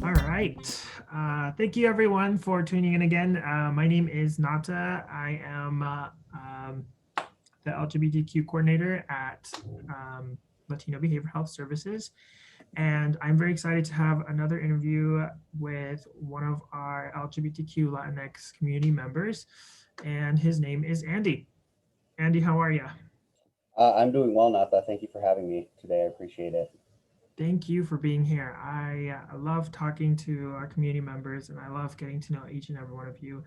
All right. Thank you, everyone, for tuning in again. My name is Nata. I am the LGBTQ coordinator at Latino Behavioral Health Services. And I'm very excited to have another interview with one of our LGBTQ Latinx community members. And his name is Andy. Andy, how are you? I'm doing well, Nata. Thank you for having me today. I appreciate it. Thank you for being here. I love talking to our community members and I love getting to know each and every one of you.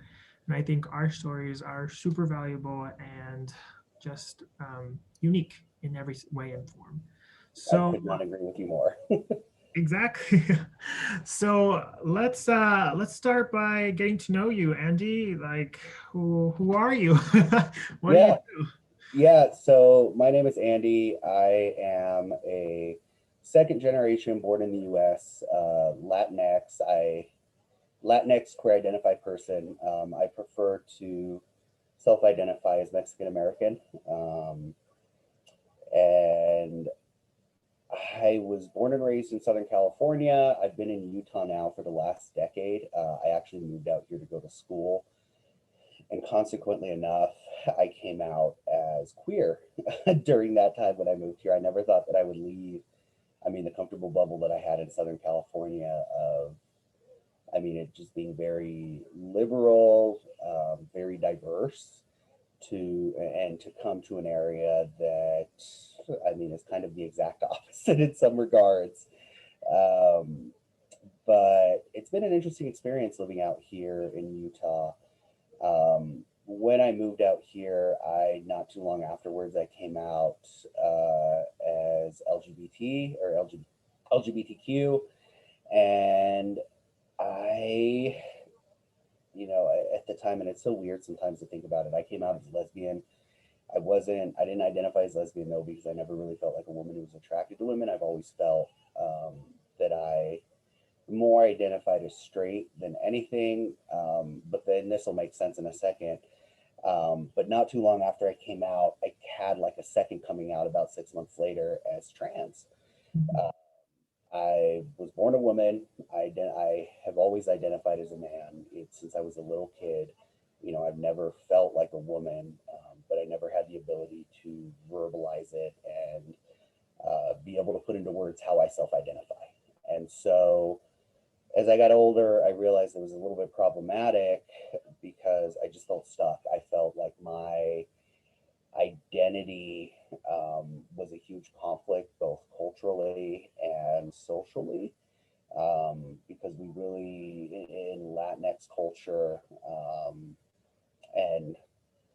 And I think our stories are super valuable and just unique in every way and form. I So could not agree with you more. exactly. So let's start by getting to know you, Andy. Like who are you? What do you Yeah, yeah. So my name is Andy. I am a second generation born in the U.S. Latinx queer identified person. I prefer to self-identify as Mexican American, and I was born and raised in Southern California. I've been in Utah now for the last decade. I actually moved out here to go to school. And consequently enough, I came out as queer during that time when I moved here. I never thought that I would leave. I mean, the comfortable bubble that I had in Southern California of, I mean, it just being very liberal, very diverse and to come to an area that, I mean, is kind of the exact opposite in some regards. Um, but it's been an interesting experience living out here in Utah. When I moved out here, I not too long afterwards I came out as LGBT or LGBTQ, and I, at the time, and it's so weird sometimes to think about it. I came out as lesbian. I didn't identify as lesbian though because I never really felt like a woman who was attracted to women. I've always felt that I more identified as straight than anything. But then this will make sense in a second. But not too long after I came out, I had like a second coming out about 6 months later as trans. do? Uh, I was born a woman. I have always identified as a man since I was a little kid. I've never felt like a woman, but I never had the ability to verbalize it and be able to put into words how I self identify. And so as I got older, I realized it was a little bit problematic because I just felt stuck. I felt like my identity was a huge conflict, both culturally and socially, because we really, in Latinx culture, and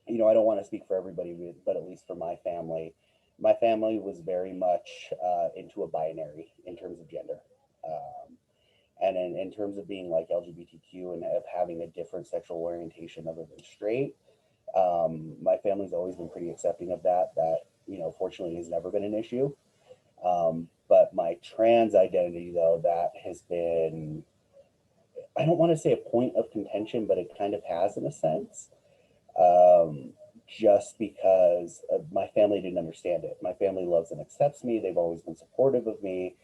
I don't want to speak for everybody, but at least for my family was very much into a binary in terms of gender. Um, and in terms of being like LGBTQ and of having a different sexual orientation other than straight, my family's always been pretty accepting of that. That fortunately, has never been an issue. But my trans identity, though, that has been, I don't want to say a point of contention, but it kind of has in a sense. Um, just because my family didn't understand it. My family loves and accepts me. They've always been supportive of me.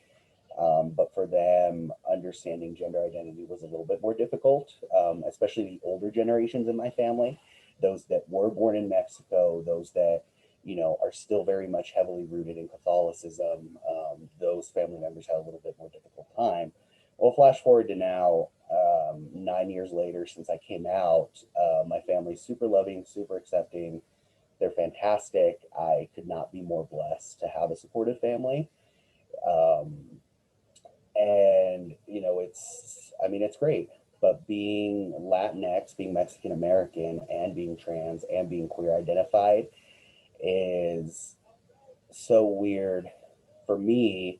But for them, understanding gender identity was a little bit more difficult, especially the older generations in my family, those that were born in Mexico, those that, are still very much heavily rooted in Catholicism. Those family members had a little bit more difficult time. Well, flash forward to now, 9 years later since I came out, my family's super loving, super accepting. They're fantastic. I could not be more blessed to have a supportive family. Um, and I mean, it's great. But being Latinx, being Mexican American, and being trans and being queer identified is so weird for me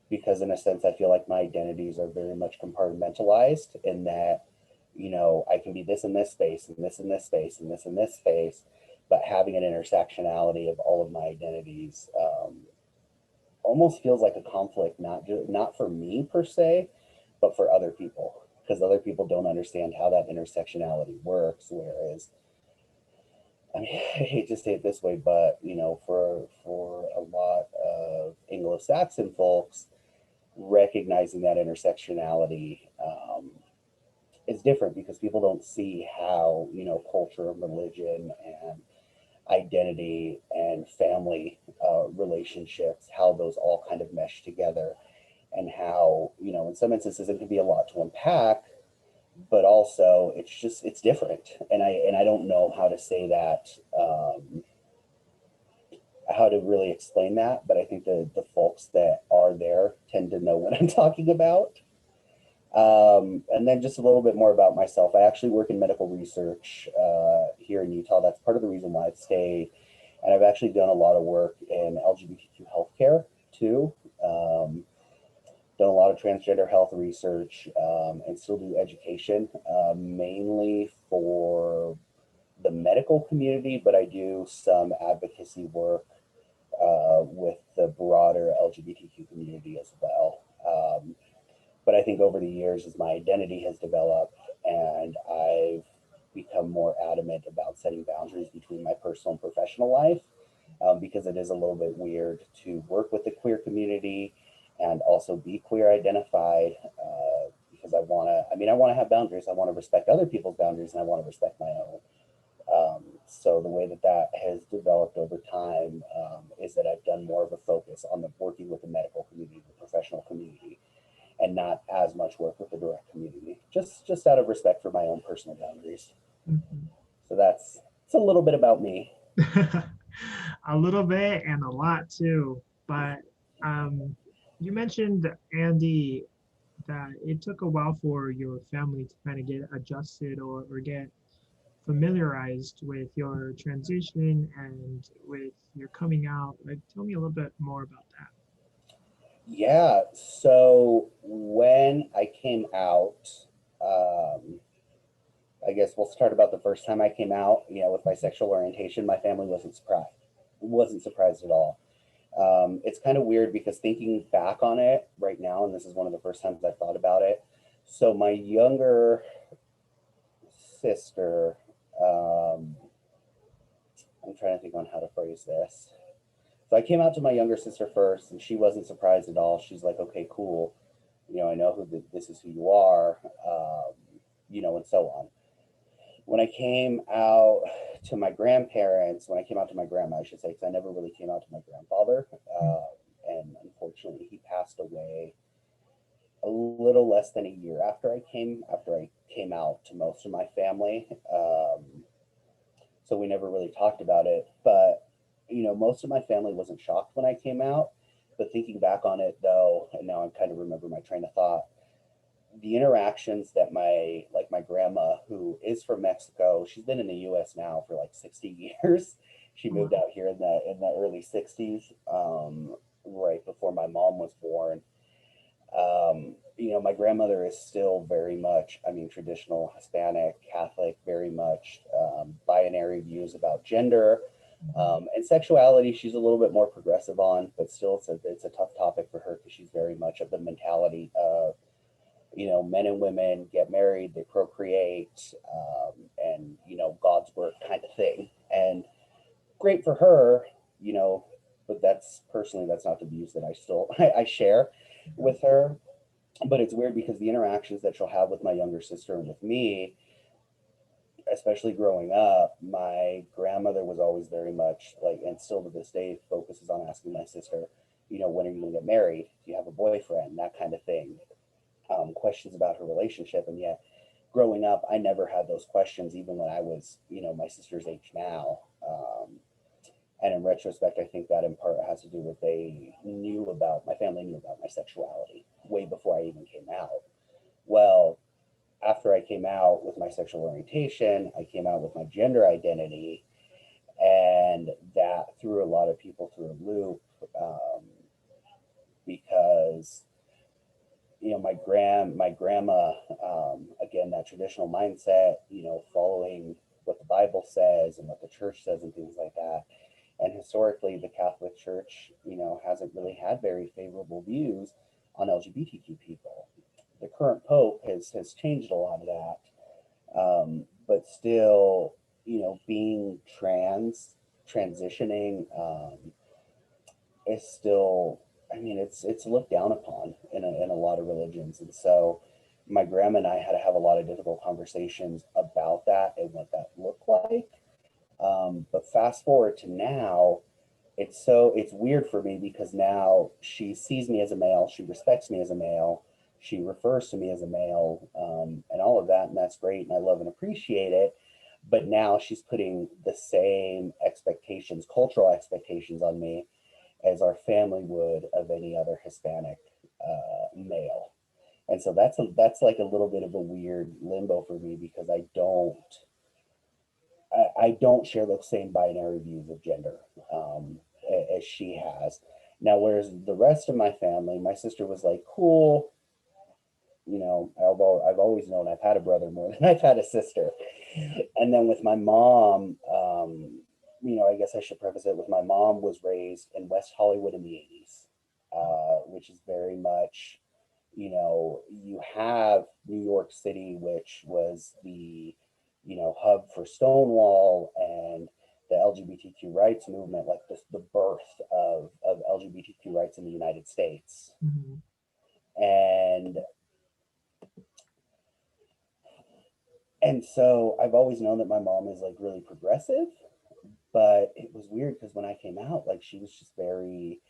because, in a sense, I feel like my identities are very much compartmentalized in that, I can be this in this space and this in this space and this in this space, but having an intersectionality of all of my identities almost feels like a conflict, not for me per se, but for other people, because other people don't understand how that intersectionality works. Whereas, I mean, I hate to say it this way, but for a Anglo-Saxon folks, recognizing that intersectionality is different because people don't see how, culture and religion and identity and family relationships, how those all kind of mesh together, and how, in some instances it can be a lot to unpack, but also it's different. And I don't know how to say that, how to really explain that, but I think the folks that are there tend to know what I'm talking about. And then just a little bit more about myself. I actually work in medical research here in Utah. That's part of the reason why I've stayed. And I've actually done a lot of work in LGBTQ healthcare too. Done a lot of transgender health research, and still do education, mainly for the medical community, but I do some advocacy work with the broader LGBTQ community as well. But I think over the years, as my identity has developed and I've become more adamant about setting boundaries between my personal and professional life, because it is a little bit weird to work with the queer community and also be queer identified. Because I want to have boundaries. I want to respect other people's boundaries, and I want to respect my own. So the way that that has developed over time is that I've done more of a focus on the working with the medical community, the professional community, and not as much work with the direct community, just out of respect for my own personal boundaries. Mhm. So it's a little bit about me. A little bit and a lot too. But um, you mentioned, Andy, that it took a while for your family to kind of get adjusted or get familiarized with your transition and with your coming out. Like, tell me a little bit more about that. Yeah. So when I came out, um, I guess we'll start about the first time I came out. With my sexual orientation, my family wasn't surprised. Wasn't surprised at all. It's kind of weird because thinking back on it right now, and this is one of the first times I thought about it. So my younger sister, um, I'm trying to think on how to phrase this. So I came out to my younger sister first, and she wasn't surprised at all. She's like, "Okay, cool. I know this is who you are," and so on. When I came out to my grandparents, when I came out to my grandma, I should say, because I never really came out to my grandfather, and unfortunately, he passed away a little less than a year after I came out to most of my family. So we never really talked about it. But most of my family wasn't shocked when I came out. But thinking back on it, though, and now I'm kind of remember my train of thought, the interactions that my grandma, who is from Mexico, she's been in the U.S. now for like 60 years. She Oh, moved wow. out here in the early 60s, right before my mom was born. My grandmother is still very much, traditional Hispanic, Catholic, very much binary views about gender, Mhm. and sexuality. She's a little bit more progressive on, but still, it's a tough topic for her because she's very much of the mentality of, men and women get married, they procreate, and God's work kind of thing. And great for her, you know, but that's not the views that I still I share with her. But it's weird because the interactions that she'll have with my younger sister and with me, especially growing up, my grandmother was always very much like, and still to this day, focuses on asking my sister, when are you going to get married? Do you have a boyfriend? That kind of thing. Questions about her relationship. And yet, growing up, I never had those questions, even when I was, my sister's age now. And in retrospect, I think that in part has to do with my family knew about my sexuality way before I even came out. Well, after I came out with my sexual orientation, I came out with my gender identity, and that threw a lot of people through a loop, because my grandma, again, that traditional mindset, following what the Bible says and what the church says and things like that. And historically, the Catholic Church, hasn't really had very favorable views on LGBTQ people. The current Pope has changed a lot of that, but still, being transitioning, is still, I mean, it's looked down upon in a lot of religions, and so my grandma and I had to have a lot of difficult conversations about that and what that looked like. But fast forward to now, it's weird for me because now she sees me as a male, she respects me as a male, she refers to me as a male, and all of that, and that's great, and I love and appreciate it. But now she's putting the same expectations, cultural expectations, on me as our family would of any other Hispanic male. And so that's like a little bit of a weird limbo for me because I don't share those same binary views of gender as she has. Now, whereas the rest of my family, my sister was like, cool, you know, I've always known I've had a brother more than I've had a sister. And then with my mom, you know, I guess I should preface it with my mom was raised in West Hollywood in the 80s, which is very much, you know, you have New York City, which was the, you know, hub for Stonewall and the LGBTQ rights movement, like the birth of LGBTQ rights in the United States. Mhm. And and so I've always known that my mom is like really progressive, but it was weird because when I came out, like she was just very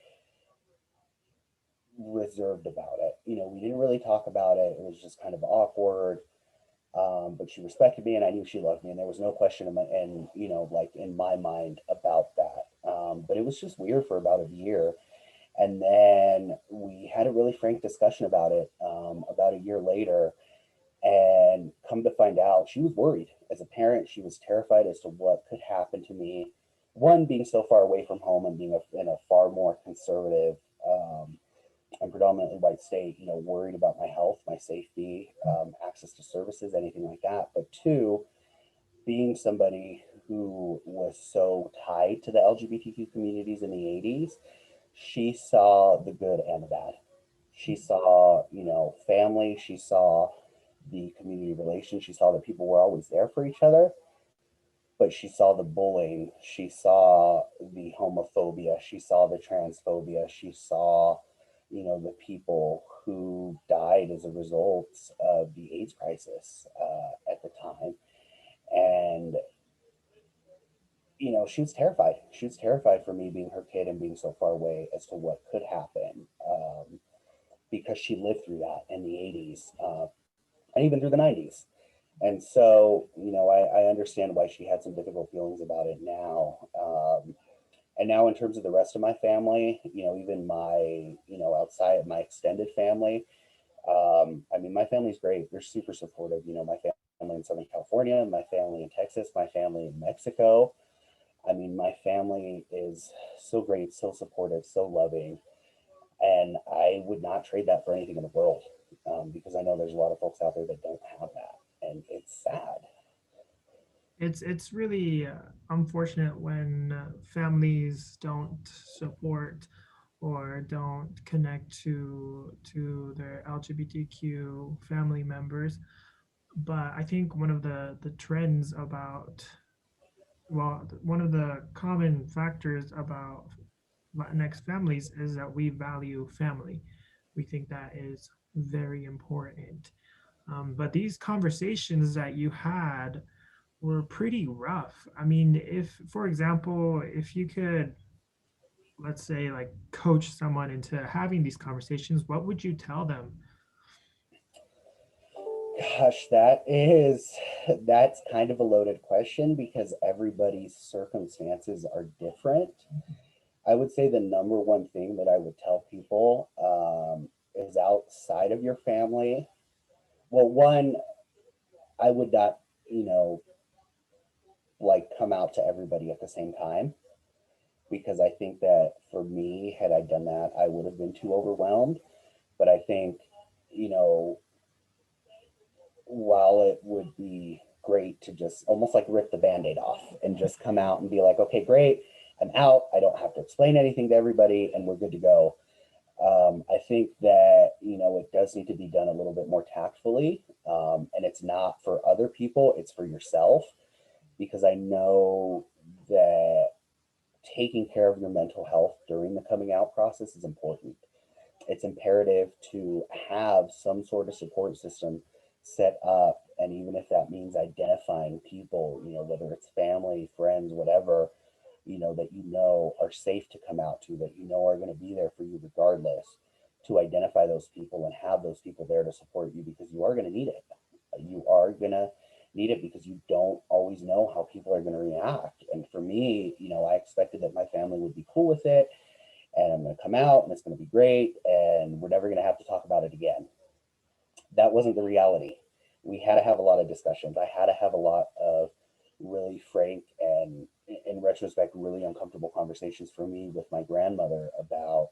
reserved about it. You know, we didn't really talk about it. It was just kind of awkward. But she respected me, and I knew she loved me, and there was no question in my, and you know, like in my mind about that. But it was just weird for about a year, and then we had a really frank discussion about it about a year later. And come to find out, she was worried. As a parent, she was terrified as to what could happen to me. One, being so far away from home and being in a far more conservative and predominantly white state, you know, worried about my health, my safety, access to services, anything like that. But two, being somebody who was so tied to the LGBTQ communities in the 80s, she saw the good and the bad. She saw, you know, family, she saw the community relations, she saw that people were always there for each other, but she saw the bullying, she saw the homophobia, she saw the transphobia, she saw, you know, the people who died as a result of the AIDS crisis at the time. And, you know, she was terrified. She was terrified for me being her kid and being so far away as to what could happen because she lived through that in the 80s and even through the 90s. And so, you know, I understand why she had some difficult feelings about it now. And now, in terms of the rest of my family, you know, even my, you know, outside of my extended family, I mean, my family's great. They're super supportive. You know, my family in Southern California, my family in Texas, my family in Mexico. I mean, my family is so great, so supportive, so loving. And I would not trade that for anything in the world because I know there's a lot of folks out there that don't have that. And it's sad. It's really unfortunate when families don't support or don't connect to their LGBTQ family members. But I think one of the trends about, well, one of the common factors about Latinx families is that we value family. We think that is very important. But these conversations that you had were pretty rough. I mean, if, for example, if you could, let's say, like coach someone into having these conversations, what would you tell them? Gosh, that's kind of a loaded question because everybody's circumstances are different. I would say the number one thing that I would tell people is outside of your family. Well, one, I would not, you know, like come out to everybody at the same time because I think that for me, had I done that, I would have been too overwhelmed. But I think, you know, while it would be great to just almost like rip the band-aid off and just come out and be like, okay, great, I'm out, I don't have to explain anything to everybody and we're good to go. I think that, you know, it does need to be done a little bit more tactfully, and it's not for other people, it's for yourself, because I know that taking care of your mental health during the coming out process is important. it's imperative to have some sort of support system set up. And even if that means identifying people, whether it's family, friends, whatever, that are safe to come out to, that are going to be there for you regardless, to identify those people and have those people there to support you, because you are going to need it. You are going to need it because you don't always know how people are going to react. And for me, I expected that my family would be cool with it, and I'm going to come out and it's going to be great and we're never going to have to talk about it again. That wasn't the reality. We had to have a lot of discussions. I had to have a lot of really frank and, in retrospect, really uncomfortable conversations for me with my grandmother about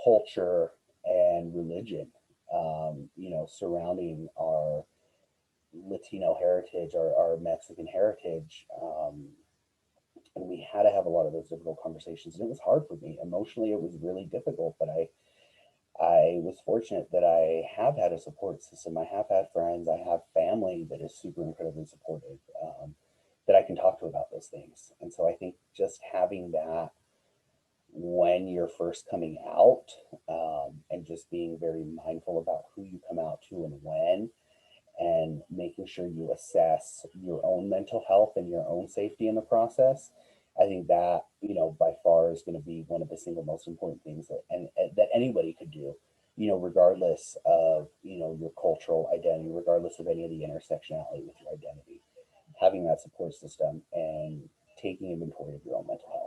culture and religion, surrounding our Latino heritage, our Mexican heritage. And we had to have a lot of those difficult conversations. And it was hard for me. Emotionally, it was really difficult, but I was fortunate that I have had a support system. I have had friends. I have family that is super incredibly supportive, that I can talk to about those things. And so I think just having that when you're first coming out, and just being very mindful about who you come out to and when, and making sure you assess your own mental health and your own safety in the process. I think that, by far is going to be one of the single most important things and that anybody could do, regardless of, your cultural identity, regardless of any of the intersectionality with your identity, having that support system and taking inventory of your own mental health.